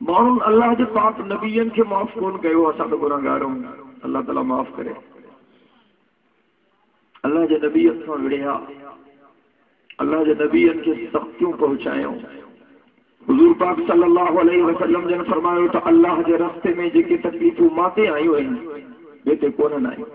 माण्हुनि अल्लाह जे पाक नबीयन के माफ़ कोन कयो, असां तो गुनाहगार आहियूं, अल्लाह ताला माफ़ करे। अल्लाह जे नबीयन सां विढ़िया, अल्लाह जे नबीयन के सख़्तियूं पहुचायूं। हुज़ूर पाक सल्लल्लाहु अलैहि वसल्लम जन फरमायो त अल्लाह जे रस्ते में जेके तकलीफ़ूं माते आयूं आहिनि ॿिए ते कोन्हनि आयूं।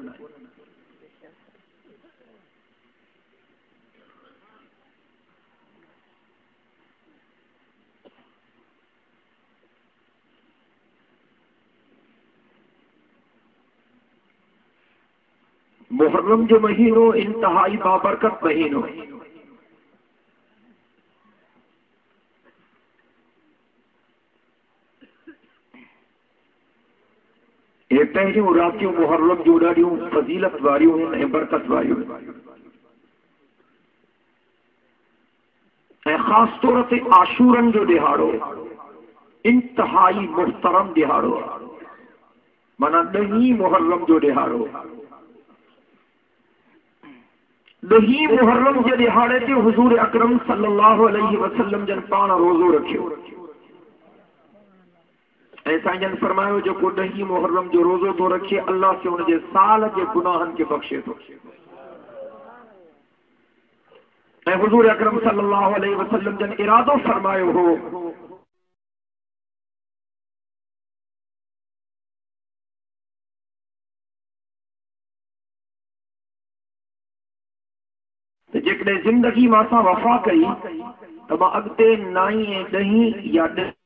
मुहर्रम जो महीनो इंतहाई बाबरकत महीनो। ये पहरियों रातियों मुहर्रम जो ॾाढियूं फज़ीलत वारियूं आहिनि ऐं बरकत वारियूं आहिनि। ऐं ख़ासि तौर ते आशूरन जो ॾिहाड़ो इंतहाई मुहतरम ॾिहाड़ो आहे, माना 10 मुहर्रम जो ॾिहाड़ो। 10 मुहर्रम जे ॾिहाड़े ते हुज़ूर अकरम सल्लल्लाहु अलैहि वसल्लम जन पाण रोज़ो रखियो ऐं साईं जन फरमायो जेको 10 मुहर्रम जो रोज़ो थो रखे अल्लाह से उनजे साल जे गुनाहनि खे बख़्शे थो। ऐं हुज़ूर अकरम सल्लल्लाहु अलैहि वसल्लम जन इरादो फरमायो हो त जेकॾहिं ज़िंदगी मां असां वफ़ा कई त मां अॻिते 9 ऐं 10 या 10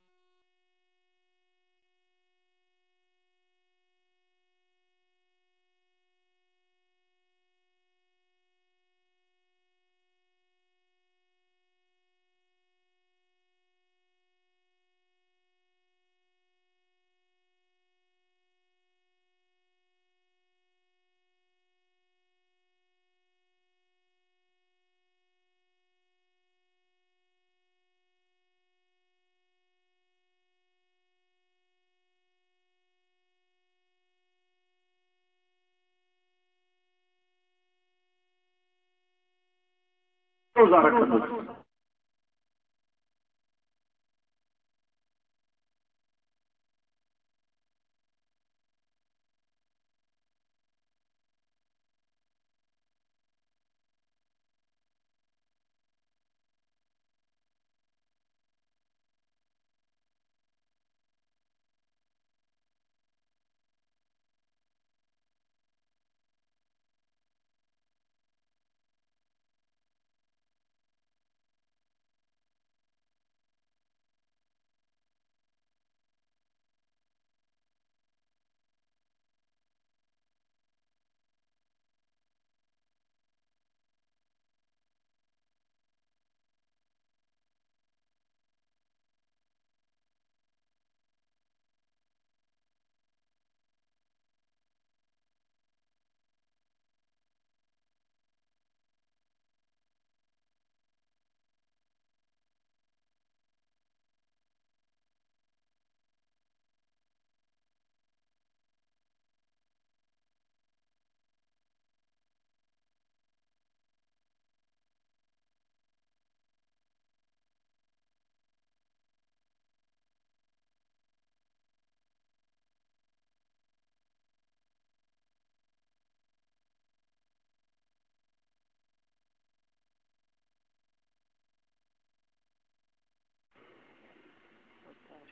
रोज़ा रखंदुसि।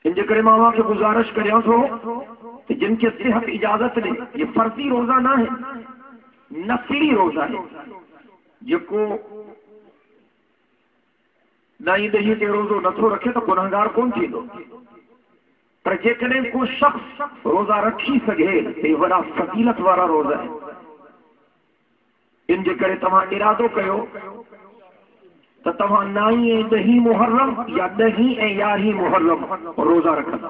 इन करे मां के गुजारिश करियां थो कि जिनके सेहत इजाजत दे, ये फर्जी रोजा ना है, नफली रोजा है। जेको 9 ॾहीं ते रोज़ो नथो रखे तो गुनाहगार कोन थींदो, पर जेकॾहिं को शख्स रोजा रखी सघे त ये वॾा फज़ीलत वारा रोजा है। इन जे करे तव्हां इरादो कयो त तव्हां 9 ऐं 10 मुहर्रम या 10 ऐं 11 मुहर्रम रोजा रखंदा।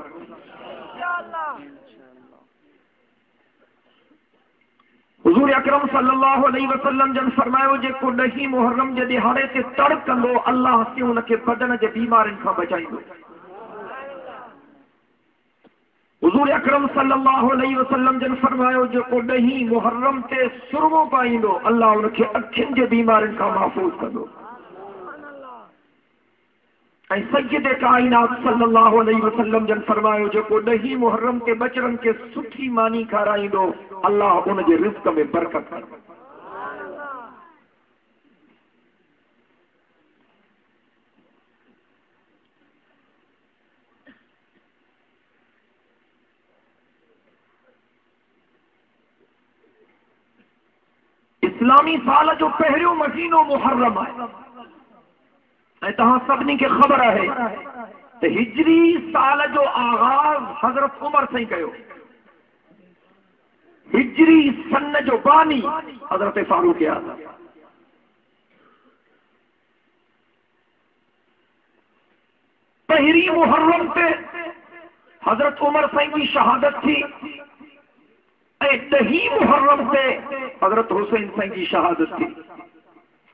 हुज़ूर अकरम सल्लल्लाहु अलैहि वसल्लम जन फरमायो जेको 10 मुहर्रम जे ॾिहाड़े ते तड़ कंदो अल्लाह से उनखे बदन जे बीमारियुनि खां बचाईंदो। हुज़ूर अकरम सल्लल्लाहु अलैहि वसल्लम जन फरमायो जेको 10 मुहर्रम ते सुरमो पाईंदो अल्लाह उनखे अखियुनि जे बीमारियुनि खां महफ़ूज़ कंदो। सय्यद कायनात सल्लल्लाहु अलैहि वसल्लम जन फरमायो जेको ॾहीं मुहर्रम के बचरन के सुठी मानी खाराईंदो अल्लाह उन जे रिज़्क़ में बरकत कंदो। इस्लामी साल जो पहिरियों महीनो मुहर्रम है। तहां सभिनी खे ख़बर है तो हिजरी साल जो आगाज हजरत उमर से कयो। हिजरी सन जो बानी हजरत फारूक आज़म। पहिरी मुहर्रम पे हजरत उमर साईं की शहादत थी। ॾहीं मुहर्रम पे हजरत हुसैन साईं की शहादत थी।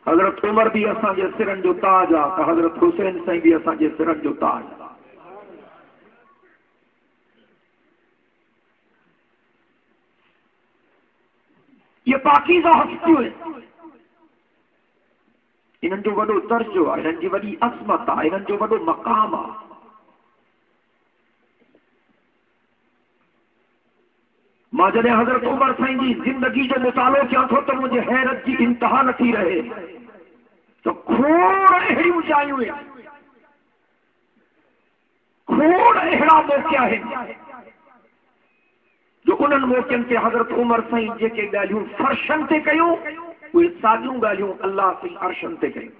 हजरत उमर भी असांजे सिरन जो ताज आ तो हजरत हुसैन साईं भी असांजे सिरन जो ताज आ। ये पाकीज़ा हस्तियूं आहिनि। इन्हनि जो वॾो दर्जो आहे, इन्हनि जी वॾी अज़मत आहे, इन्हनि जो वॾो मक़ाम आहे। मां जॾहिं हज़रत उमर साईं जी ज़िंदगी जो मुतालो कयां थो त मुंहिंजे हैरत जी इंतहा न थी रहे। तो खोड़ अहिड़ियूं जायूं आहिनि, खोड़ अहिड़ा मौक़ा आहिनि जो उन्हनि मौक़नि ते हज़रत उमर साईं जेके ॻाल्हियूं फर्शनि ते कयूं उहे साॻियूं ॻाल्हियूं अल्लाह साईं अर्शनि ते कयूं।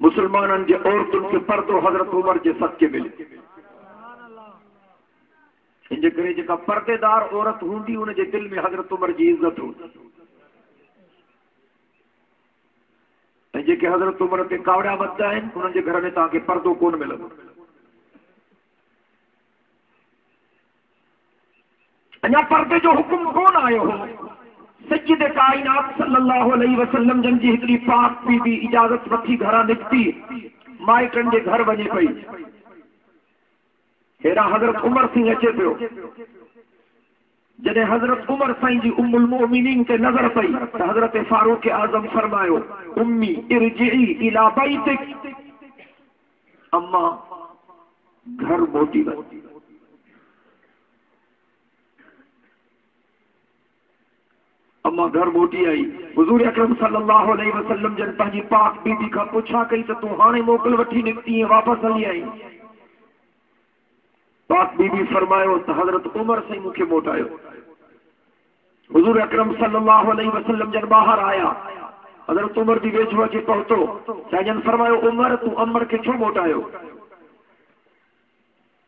मुसलमाननि जे औरतुनि खे पर्दो हज़रत उमर जे सदके मिले। इन करे जेका पर्देदार औरत हूंदी उन जे दिल में हज़रत उमर जी इज्जत हूंदी। ऐं जेके हज़रत उमर ते कावड़ा वधदा आहिनि उन्हनि जे घर में तव्हांखे पर्दो कोन मिलंदो। अञा पर्दे जो हुकुम कोन आयो हो। सय्यद कायनात सल्लल्लाहु अलैहि वसल्लम जन जी हिकिड़ी पाक बीबी इजाज़त वठी घरां निकिती, माइटनि जे घर वञे पई। हेॾा हज़रत उमर सिंह अचे पियो। जॾहिं हज़रत उमर साईं जी उम्मुल मोमिनीन ते नज़र पई त हज़रत फारूक आज़म फरमायो, उम्मी इरजिई इला बैतिक, अम्मा घर मोटी वञ। अम्मा घर मोटी आई। हुज़ूर अकरम सल्लल्लाहु अलैहि वसल्लम जन पंहिंजी पाक बीबी खां पुछा कई त तूं हाणे मोकल वठी निकिती वापसि हली आई? पाक बीबी फरमायो त हज़रत उमर साईं मूंखे मोटायो। हुज़ूर अकरम सल्लल्लाहु अलैहि वसल्लम जन ॿाहिरि आया, हज़रत उमर जी वेझो अची पहुतो। साईं फरमायो, उमर तूं अमर खे छो मोटायो?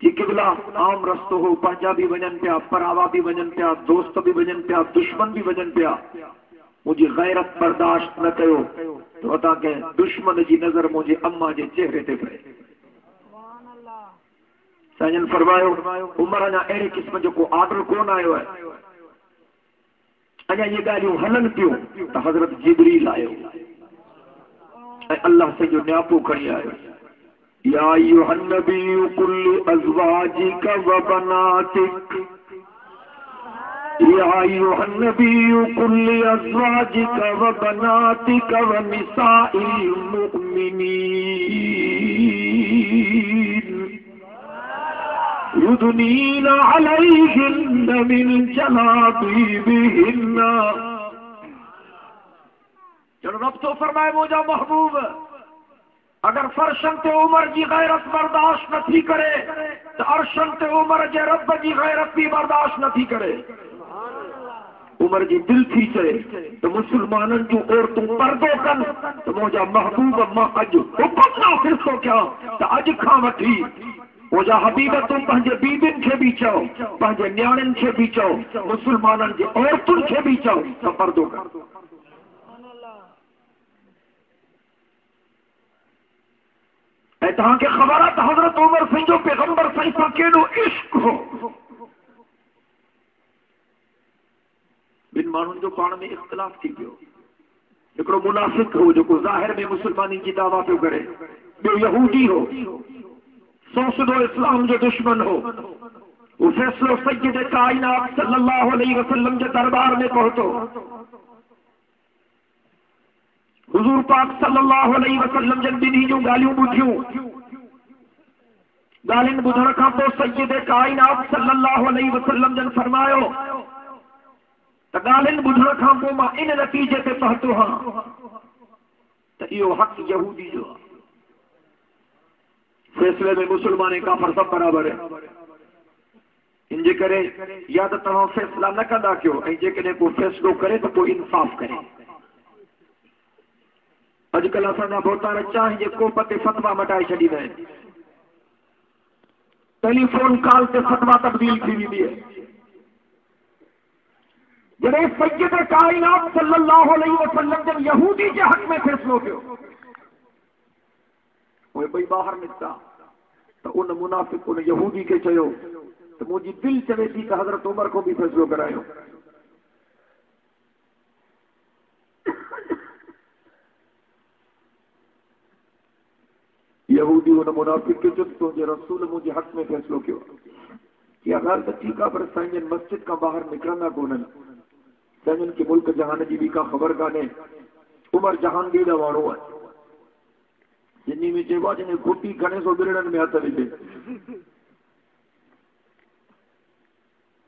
कि किबला आम रस्तो हो, पंहिंजा बि वञनि पिया, परावा बि वञनि पिया, दोस्त बि वञनि पिया, दुश्मन बि वञनि पिया। मुंहिंजी गैरत बर्दाश्त न कयो तो अता के दुश्मन जी नज़र मुंहिंजे अम्मा जे चेहरे ते पए। साईं फरमायो, उमर अञा अहिड़े क़िस्म जो को ऑर्डर कोन आयो है, अञा ये ॻाल्हियूं हलन पियूं त हज़रत जिब्रील आयो ऐं अल्लाह से जो न्यापो खणी आयो। या अय्युहन नबिय्यु कुल्लि अज़वाजिका व बनातिक, या अय्युहन नबिय्यु कुल्लि अज़वाजिका व बनातिका व निसाइल मुमिनीन युदनीना अलैहिन्ना मिन जलाबिबिहिन्ना। चलो रब तो फरमाए, मुझा महबूब अगर फर्शन ते उमर जी गैरत बर्दाश्त न थी करे तो अर्शन ते उमर जे रब जी गैरत भी बर्दाश्त न थी करे। उमर जी दिल थी चए तो मुसलमानन जूं औरतूं पर्दो कन तो मुझा महबूब मां अज हुकुम नाफ़िज़ थो कयां तो अज खां वठी मुझा हबीब तूं पंहिंजे बीबिन खे भी चओ, पंहिंजे न्याणिन खे भी चओ, मुसलमानन जे औरतुन खे भी चओ तो पर्दो कर। ऐं तव्हांखे ख़बर आहे त हज़रत उमर साईं जो पैगंबर साईं सां केॾो इश्क हो। ॿिनि माण्हुनि जो पाण में इख़्तिलाफ़ थी पियो। हिकिड़ो मुनाफ़िक़ हो जेको ज़ाहिर में मुसलमानी जी दावा पियो करे, ॿियो यहूदी हो, सौसदो इस्लाम जो दुश्मन हो। वो फैसलो सय्यद कायनात सल्लल्लाहु अलैहि वसल्लम के दरबार में पहुंचो। हुजूर पाक सल्लल्लाहु अलैहि वसल्लम जन बिन्ही जूं ॻाल्हियूं ॿुधियूं, ॻाल्हियुनि ॿुधण खां पोइ सय्यद कायनात सल्लल्लाहु अलैहि वसल्लम जन फरमायो त ॻाल्हियुनि ॿुधण खां पोइ मां इन नतीजे ते पहुतो हां त इहो हक़ यहूदी जो आहे। फैसले में मुसलमान काफ़िर सब बराबर है। इनजे करे या तो तव्हां फैसला न कंदा कयो ऐं जेकॾहिं को फैसलो करे तो पोइ इंसाफ़ करे। अॼुकल्ह असांजा बोतार चाहे जे कोप ते फतवा मटाए छॾींदा आहिनि। टेलीफोन कॉल ते फतवा तब्दील थी वेंदी आहे। जॾहिं सय्यद कायनात सल्लल्लाहु अलैहि वसल्लम जन यहूदी जे हक़ में फैसलो कयो, उहे ॿई ॿाहिरि निकिता त उन मुनाफ़िक़ उन यहूदी खे चयो त मुंहिंजी दिलि चवे थी त हज़रत उमर को बि फैसलो करायो। यहूदी उन मुनाफ़िक़ खे चयो तुंहिंजे रसूल मुंहिंजे हक़ में फैसलो कयो। इहा ॻाल्हि त ठीकु आहे, पर साईं मस्जिद खां ॿाहिरि निकिरंदा कोन्हनि। साईं खे मुल्क जहान जी बि का ख़बर कान्हे। उमर जहांगीर जो माण्हू आहे, जिनी में चइबो आहे जंहिं खुटी खणे सो बिरड़नि में हथ विझे।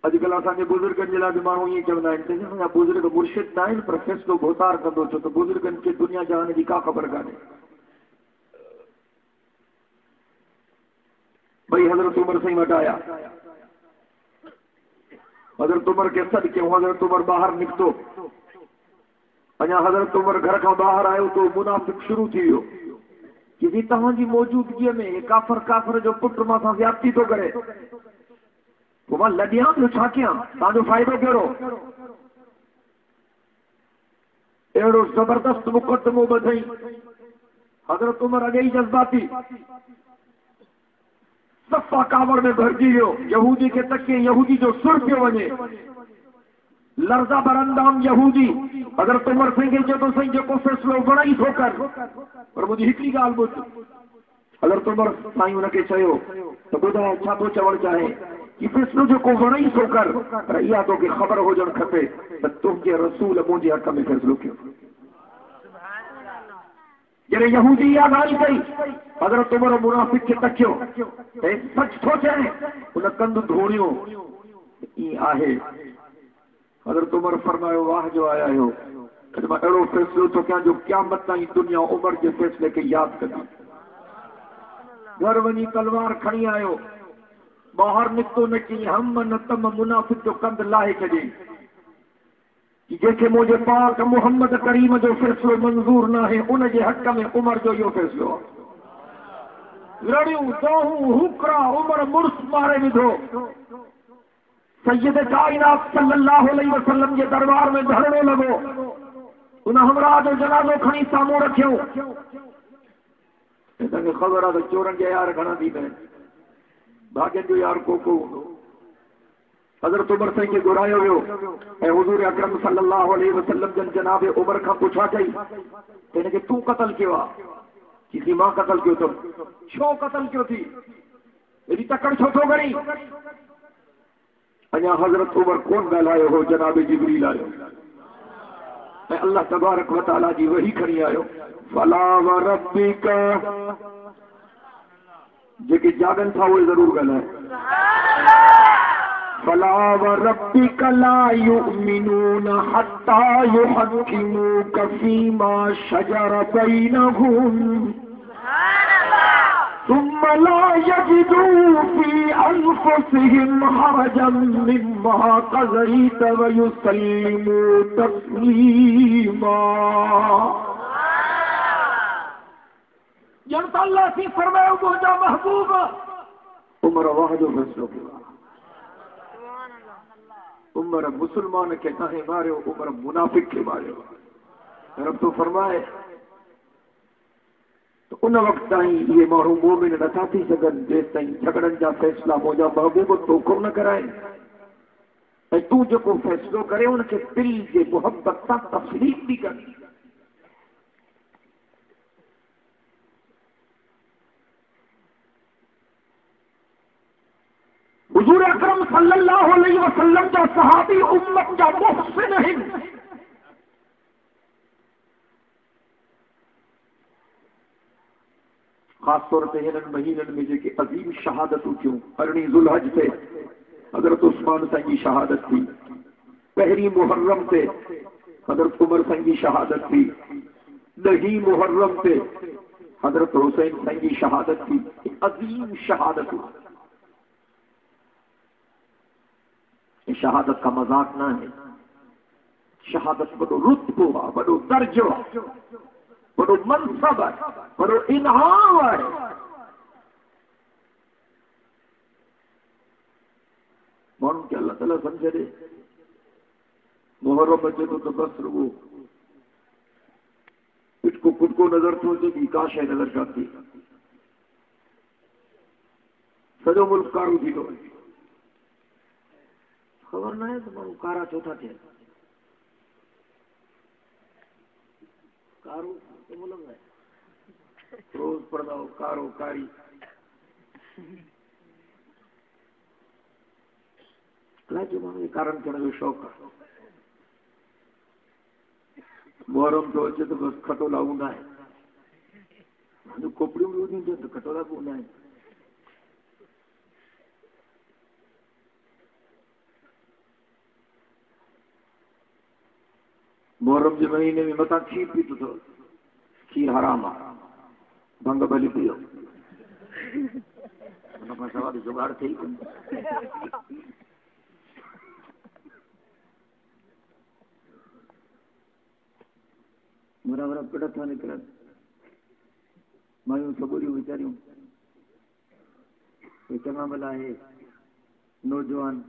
अॼुकल्ह असांजे बुज़ुर्गनि जे लाइ बि माण्हू ईअं चवंदा आहिनि त असांजा बुज़ुर्ग मुर्शिद न आहिनि, पर फैसलो भोतार कंदो छो त बुज़ुर्गनि खे दुनिया जहान जी का ख़बर कान्हे। भई हज़रत उमर साईं वटि आया, हज़रत उमर खे सॾु कयूं। हज़रत उमर ॿाहिरि निकितो। अञा हज़रत उमर घर खां ॿाहिरि आयो तो मुनाफ़िक़ शुरू थी वियो कि भी तव्हांजी मौजूदगीअ में काफ़िर जो पुटु मां सां ज़्यादती थो करे, पोइ मां लॾियां ॿियो छा कयां, तव्हांजो फ़ाइदो कहिड़ो। अहिड़ो ज़बरदस्त मुक़दमो ॿधई। हज़रत उमर अॻे ई जज़्बाती सफ़ा कावड़ में भरिजी वियो। यहूदी खे तके यहूदी जो सुर पियो वञे। लर्ज़ा बरंदाम यहूदी हज़रत उमर साईं खे चए थो साईं जेको फ़ैसिलो वणई थो कर, पर मुंहिंजी हिकिड़ी ॻाल्हि ॿुध। हज़रत उमर साईं हुनखे चयो त ॿुधाए छा थो चवणु चाहे कि फ़ैसिलो जेको वणई थो कर, पर इहा तोखे ख़बर हुजणु खपे त तुंहिंजे रसूल मुंहिंजे हक़ में फ़ैसिलो कयो। जॾहिं यहूदी इहा ॻाल्हि कई, हज़रत उमर मुनाफ़िक़ खे तकियो त सच थो चए। उन कंधु धोड़ियो, ईअं आहे। हज़रत उमर फरमायो वाह जो आया आहियो, मां अहिड़ो फ़ैसिलो थो कयां जो क़यामत ताईं दुनिया उमर जे फ़ैसिले खे यादि कंदी। घर वञी तलवार खणी आयो, ॿाहिरि निकितो न की हम न तम मुनाफ़िक़ जो कंधु लाहे छॾियईं कि जंहिंखे मुंहिंजे पाक मोहम्मद करीम जो फ़ैसिलो मंज़ूर न आहे उन जे हक़ में उमर जो इहो फ़ैसिलो आहे। लड़ियूं दोहूं हुकरा उमर मुड़ुस मारे विधो। सय्यद कायनात सल्लल्लाहु अलैहि वसल्लम जे दरबार में धरणो लॻो। उन हमरा जो जनाज़ो खणी साम्हूं रखियो। तव्हांखे ख़बर आहे त चोरनि जा यार घणा थींदा आहिनि, भाॻनि जो यार को हूंदो। हज़रत उमर साईं खे घुरायो वियो ऐं हुज़ूर अकरम सल्लल्लाहु अलैहि वसल्लम जन जनाब उमर खां पुछा कई त हिनखे तूं क़तल कयो आहे? कि मां क़तल कयो अथमि। छो क़तल कयो थी, हेॾी तकड़ छो थो करी? अञा हज़रत उमर कोन ॻाल्हायो हो, जनाब जिब्रील आयो ऐं अल्लाह तबारक व तआला जी वही खणी आयो। फला व रब्बिक, जेके जागनि था उहे ज़रूर ॻाल्हाए। फला व रब्बिक ला युमिनून हत्ता युहक्किमूक फीमा शजर बैनहुम ثم لا يجدوا في أنفسهم حرجا مما قضيت ويسلموا تسليما। जनता अल्लाह से फरमायो मुझा महबूब उमर वाह जो फैसलो किया। उमर मुसलमान के नाहे मारियो, उमर मुनाफिक के मारियो। रब तो फरमाए तो उन वक्त ताईं ये माण्हू मोमिन नथा थी सघनि जेसि ताईं झगड़नि जा फ़ैसिला मुंहिंजा महबूब तो हुकुम न कराइनि। ऐं तूं जेको फ़ैसिलो करे उनखे दिलि जे मुहबत सां तस्लीम बि कर। हुजूर अकरम सल्लल्लाहु अलैहि वसल्लम जा सहाबी उम्मत जा मुहसिन हिन। खास तौर ते हिननि महीननि में जेके अज़ीम शहादतूं थियूं, 18 ज़ुल्हज ते हज़रत उस्मान साईं जी शहादत थी, 1 मुहर्रम ते हज़रत उमर साईं जी शहादत थी, 10 मुहर्रम ते हज़रत हुसैन साईं जी शहादत थी। अज़ीम शहादतूं, शहादत का मजाक ना है। शहादत बड़ो रुतबो आहे, बड़ो दर्जो आहे, बड़ो मनसब है, बड़ो इनाम है। माण्हू खे अल्लाह ताला समझे दे। मुहर्रम अचे तो बस रुगो पिटको कुटको नजर थो अचे, ॿी का शइ नजर कान थी। सॼो मुल्क कारो थी थो वञे। ख़बर न आहे त माण्हू कारा छो था थियनि। कारो तो मुल्क है, रोज पढ़ंदा हो कारो कारी। अलाए जो माण्हू कारण थियण जो शौक़ु आहे। मुहर्रम तो अचे तो बस खटोला हूंदा आहिनि, खोपड़ियूं बि हूंदियूं आहिनि त खटोला बि हूंदा आहिनि। मुहर्रम जे महीने में मथां खीर पीतो अथव, खीर हराम आहे, भंग भली पियो, हुन खां सवाइ जुगाड़ थिए कोन। बराबरि पिड़ था निकिरनि, मायूं सबूरियूं वीचारियूं, चङा भला आहे नौजवान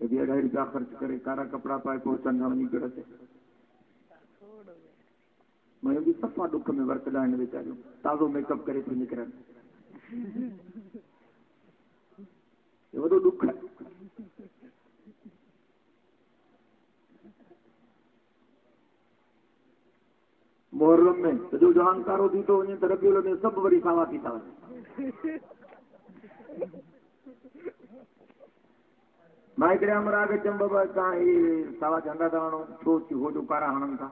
कभी 2.5 रुपया खर्च करे कारा कपड़ा पाए पोइ चंगा वञी पिड़ ते मायूं बि सफ़ा दुख में वरतदा आहिनि वीचारियूं, ताज़ो मेकअप करे थी निकिरनि। वॾो दुख आहे। मुहर्रम में सॼो जहान कारो थी थो वञे त रबीउल में सभु वरी सावा थी था वञनि। मां हिकिड़े अमरा खे चयमि बाबा तव्हां इहे सावा झंडा था हणो, छो हो जो कारा हणनि था।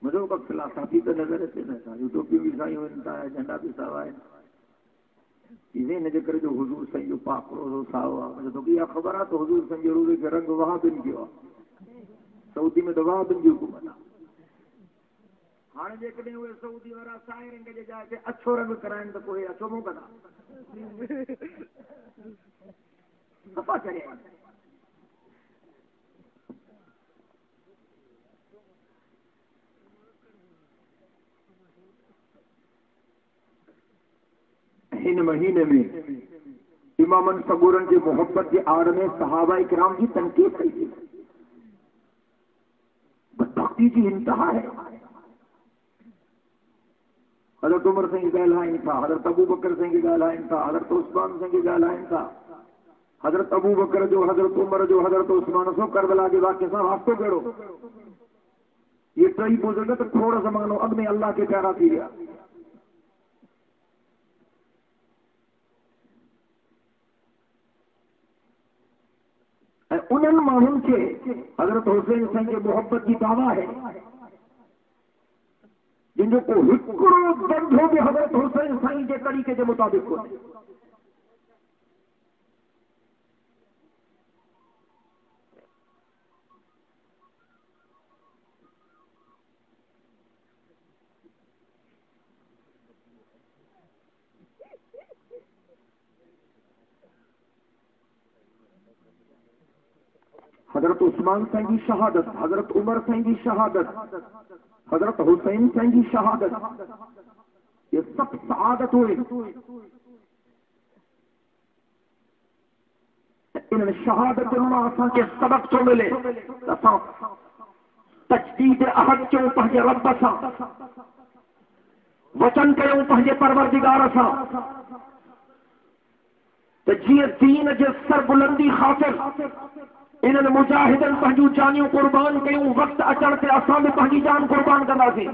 मुंहिंजो कब फिलासफ़ी त नज़र अचे न, असांजूं टोपियूं बि साईं वञनि था, झंडा बि सावा आहिनि। हिनजे करे जो हुजूर साईं जो पाक रोज़ो साओ आहे। मुंहिंजो तोखे इहा ख़बर आहे त हुजूर साईं जो रोज़े खे रंग वहाबिन कयो आहे। सऊदी में त वहाबिन जी हुकूमत आहे। हाणे जेकॾहिं उहे सऊदी वारा साए रंग जे जाइ ते अछो रंग कराइनि त पोइ अछो मूं कंदा सफ़ा चढ़िया आहिनि। हिन महीने में इमामन सबूरन जी मोहब्बत के आड़ में सहाबा इकराम की तनकीद कई थी। भक्ति की इंतहा है। हज़रत उमर साईं ॻाल्हाइनि था, हज़रत अबू बकर साईं ॻाल्हाइनि था, हज़रत उस्मान साईं ॻाल्हाइनि था। हज़रत अबू बकर जो, हज़रत उमर जो, हज़रत उस्मान सो करबला के वाक़े सां वास्तो कहिड़ो। ये टई बुज़ुर्ग त थोरो ज़मानो अॻु में अल्लाह के प्यारा थी विया। उन्हनि माण्हुनि खे हज़रत हुसैन साईं जे मोहब्बत जी दावा है, जिनजो को हिकिड़ो धंधो बि हज़रत हुसैन साईं जे तरीक़े जे मुताबिक़ कोन्हे। हज़रत उस्मान साईं जी शहादत, हज़रत उमर साईं जी शहादत, हज़रत हुसैन साईं जी शहादत, ये सब सआदत हुए। इन शहादत मां असांखे सबक थो मिले त असां तजदीद अहद कयूं पंहिंजे रब सां, वचन कयूं पंहिंजे परवरदिगार सां त जीअं दीन जे सरबुलंदी ख़ातिर इन्हनि मुजाहिदनि पंहिंजूं जानियूं कुर्बान कयूं, वक़्तु अचण ते असां बि पंहिंजी जान कुर्बान कंदासीं।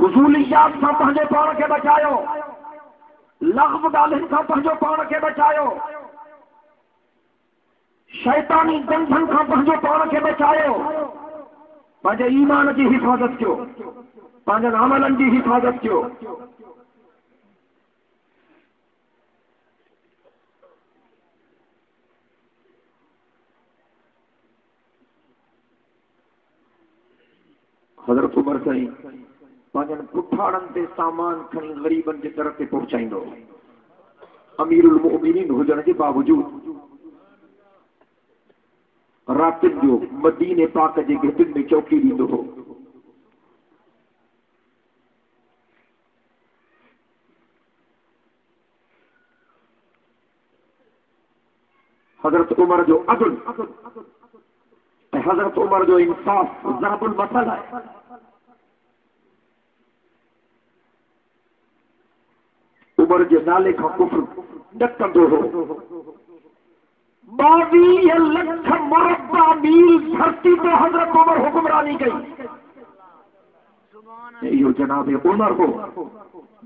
फुज़ूलियात सां पंहिंजे पाण खे बचायो, लग़्व ॻाल्हियुनि खां पंहिंजो पाण खे बचायो, शैतानी गंधन खां पंहिंजो पाण खे बचायो, पंहिंजे ईमान जी हिफ़ाज़त कयो, पंहिंजनि अमलनि जी हिफ़ाज़त कयो। हज़रत उमर साईं पंहिंजनि पुठाड़नि ते सामान खणी ग़रीबनि जे दर ते पहुचाईंदो, अमीरुल मोमिनीन हुजण जे बावजूद रातिनि जो मदीने पाक जे गिरदियुनि में चौकी ॾींदो हो। हज़रत उमर जो अदल ऐं हज़रत उमर जो इंसाफ़ ज़रबुल मसल आहे। उमर जे नाले खां कुफ्र ॾकंदो हो। 22 लख मुरब्बा मील धरती ते हज़रत उमर हुक्मरानी कई। इहो जनाब उमर हो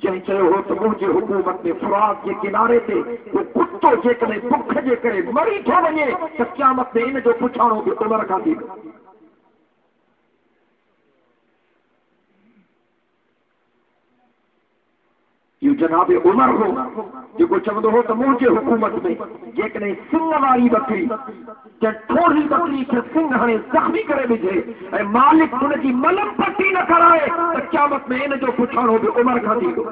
जंहिं चयो हो त मुंहिंजे हुकूमत में फुरात जे किनारे ते को कुत्तो जेकॾहिं बुख जे करे मरी थो वञे त क़यामत में इन जो पुछाणो बि उमर खां थींदो। इहो जनाब उमर हो जेको चवंदो हो त मुंहिंजे हुकूमत में जेकॾहिं सिंग वारी बकरी या थोरी बकरी खे सिंग हणे ज़ख़्मी करे विझे ऐं मालिक हुनजी मलम पट्टी न कराए त क़यामत में इन जो पुछाणो बि उमर खां थींदो।